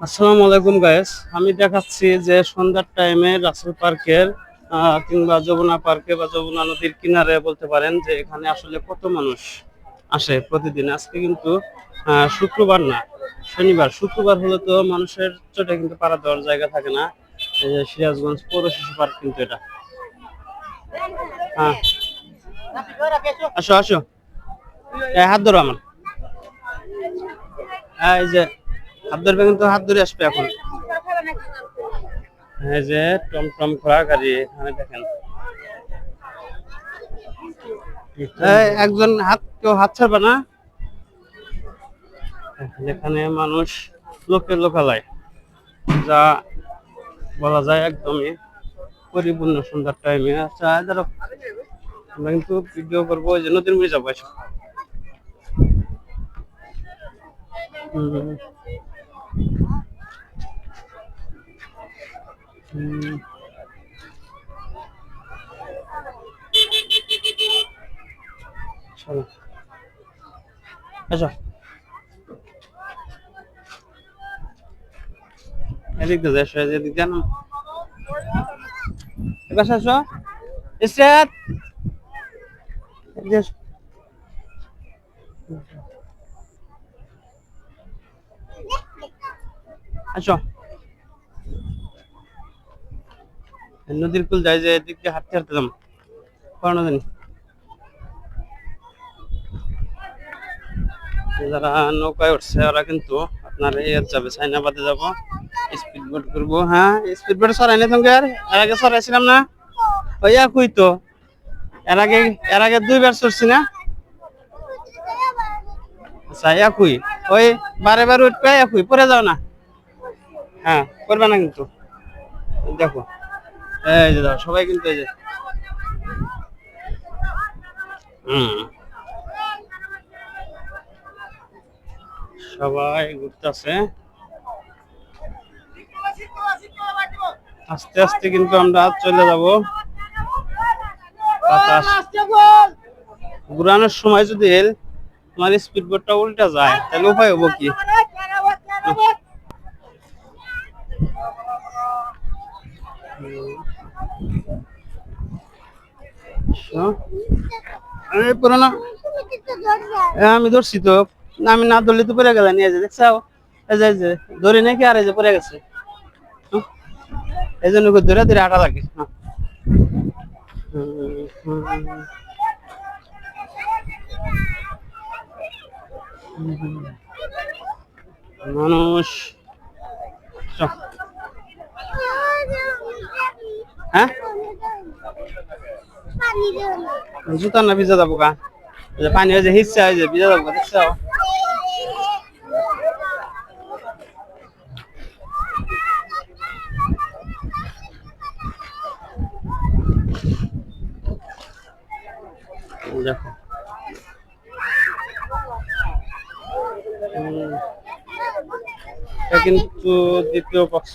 আসসালামু আলাইকুম গাইস। আমি দেখাচ্ছি যে সন্ধ্যার টাইমে রাসেল পার্কের কিংবা যমুনা পার্কে বা যমুনা নদীর কিনারে বলতে পারেন যে এখানে আসলে কত মানুষ আসে প্রতিদিন। আজকে কিন্তু শুক্রবার না, শনিবার। শুক্রবার হলে তো মানুষের চোটে কিন্তু পাড়া দেওয়ার জায়গা থাকে না। এই যে সিরাজগঞ্জ পৌর শিশু পার্ক কিন্তু এটা। হ্যাঁ, আসো আসো, হাত ধরো আমার। এই যে হাত ধরবে, কিন্তু হাত ধরে আসবে এখন। এই যে টমটম ঘোড়া গাড়ি এখানে দেখেন। একজন হাত, কেউ হাত ছাড়বে না। যেখানে মানুষ লোকে লোকালয়, যা বলা যায় একদমই পরিপূর্ণ সুন্দর টাইমে। আচ্ছা ধরো, আমরা কিন্তু ভিডিও করবো, ওই যে নদীর মুড়ি যাবো। হুম, হুম, চলো আচ্ছা, এদিক দিয়ে যাই, এদিক জানো এবার আসো ইসরাত, এদিকে এসো। আসো, নদীর কুল যাই, যে এদিক দিয়ে হাঁটতে হাঁটতে যাম কখনো জানি। যারা নৌকায় উঠছে ওরা কিন্তু আপনার ইয়ে যাবে, সাইনাবাদে যাবো, স্পিড বোট করবো। হ্যাঁ, স্পিড বোট সরাই না তোমাকে, এর আগে সরাইছিলাম না? ওই একই তো, এর আগে এর আগে দুইবার চড়ছি না? আচ্ছা একই, ওই বারে বারে উঠবে একই, পরে যাও না। হ্যাঁ, করবে না কিন্তু। দেখো, এই যে দেখো সবাই কিন্তু এই যে, হুম, সবাই ঘুরতেছে। আস্তে আস্তে কিন্তু আমরা চলে যাব। বাতাস ঘুরানোর সময় যদি তোমার স্পিড বোটটা উল্টা যায় তাহলে উপায় হবো কি? পুরানো, আমি ধরছি তো। না, আমি না ধরলে তো পড়ে গেলে নিয়ে যে দেখছো, এই যে ধরে নাকি, আর এই যে পড়ে গেছে। এই জন্য ধরে ধরে আটা লাগে। মানুষ, হ্যাঁ, জুতা না ভিজা যাবো কা? পানি হয়ে যে হিসছে, যে ভিজা যাবো, দেখছো? দেখো, এটা কিন্তু দ্বিতীয় পক্ষ।